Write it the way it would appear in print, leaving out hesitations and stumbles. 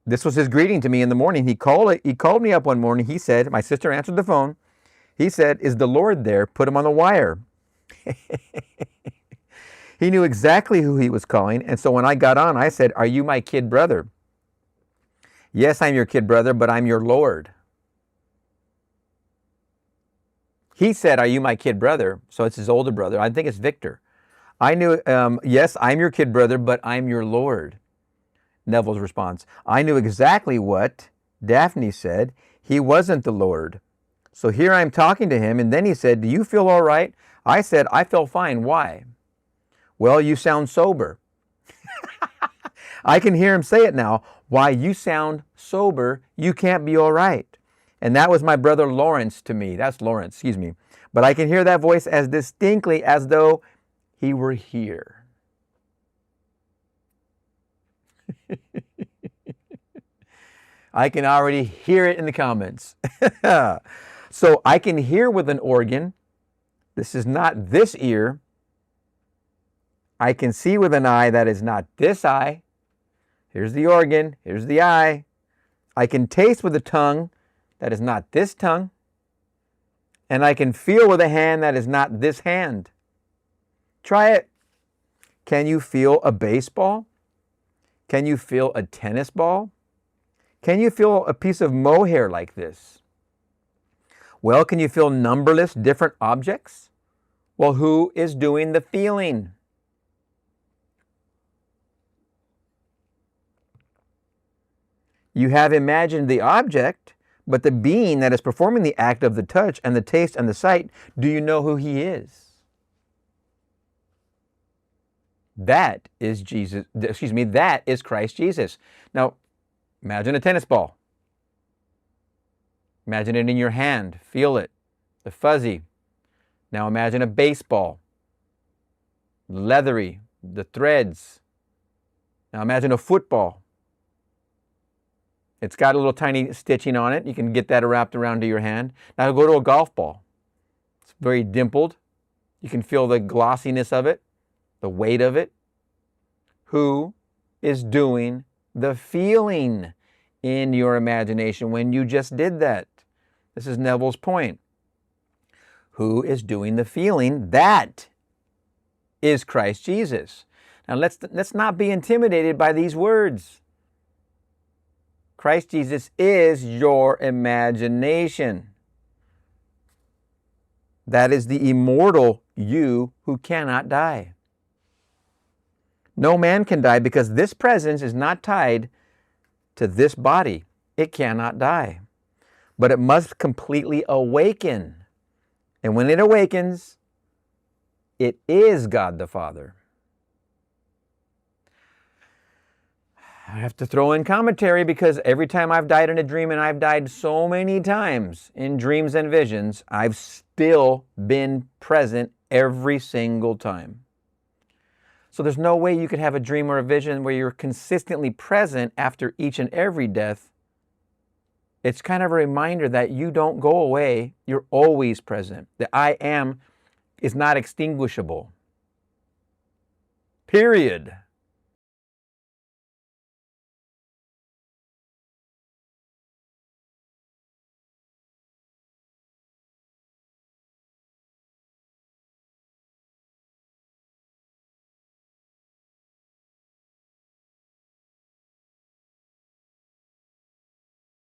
This was his greeting to me in the morning. He called me up one morning. He said, my sister answered the phone. He said, "Is the Lord there? Put him on the wire." He knew exactly who he was calling. And so when I got on, I said, "Are you my kid brother?" "Yes, I'm your kid brother, but I'm your Lord." He said, "Are you my kid brother?" So it's his older brother. I think it's Victor. I knew, "Yes, I'm your kid brother, but I'm your Lord." Neville's response. I knew exactly what Daphne said. He wasn't the Lord. So here I'm talking to him, and then he said, "Do you feel all right?" I said, "I feel fine." "Why?" "Well, you sound sober." I can hear him say it now. "Why, you sound sober. You can't be all right." And that was my brother Lawrence to me. That's Lawrence, excuse me. But I can hear that voice as distinctly as though he were here. I can already hear it in the comments. So I can hear with an organ. This is not this ear. I can see with an eye. That is not this eye. Here's the organ. Here's the eye. I can taste with a tongue. That is not this tongue. And I can feel with a hand. That is not this hand. Try it. Can you feel a baseball? Can you feel a tennis ball? Can you feel a piece of mohair like this? Well, can you feel numberless different objects? Well, who is doing the feeling? You have imagined the object, but the being that is performing the act of the touch and the taste and the sight, do you know who he is? That is Jesus, that is Christ Jesus. Now, imagine a tennis ball. Imagine it in your hand. Feel it. The fuzzy. Now imagine a baseball. Leathery. The threads. Now imagine a football. It's got a little tiny stitching on it. You can get that wrapped around to your hand. Now go to a golf ball. It's very dimpled. You can feel the glossiness of it, the weight of it. Who is doing the feeling in your imagination when you just did that? This is Neville's point. Who is doing the feeling? That is Christ Jesus. Now let's not be intimidated by these words. Christ Jesus is your imagination. That is the immortal you who cannot die. No man can die because this presence is not tied to this body. It cannot die. But it must completely awaken. And when it awakens, it is God the Father. I have to throw in commentary because every time I've died in a dream, and I've died so many times in dreams and visions, I've still been present every single time. So there's no way you could have a dream or a vision where you're consistently present after each and every death. It's kind of a reminder that you don't go away. You're always present. The I am is not extinguishable. Period.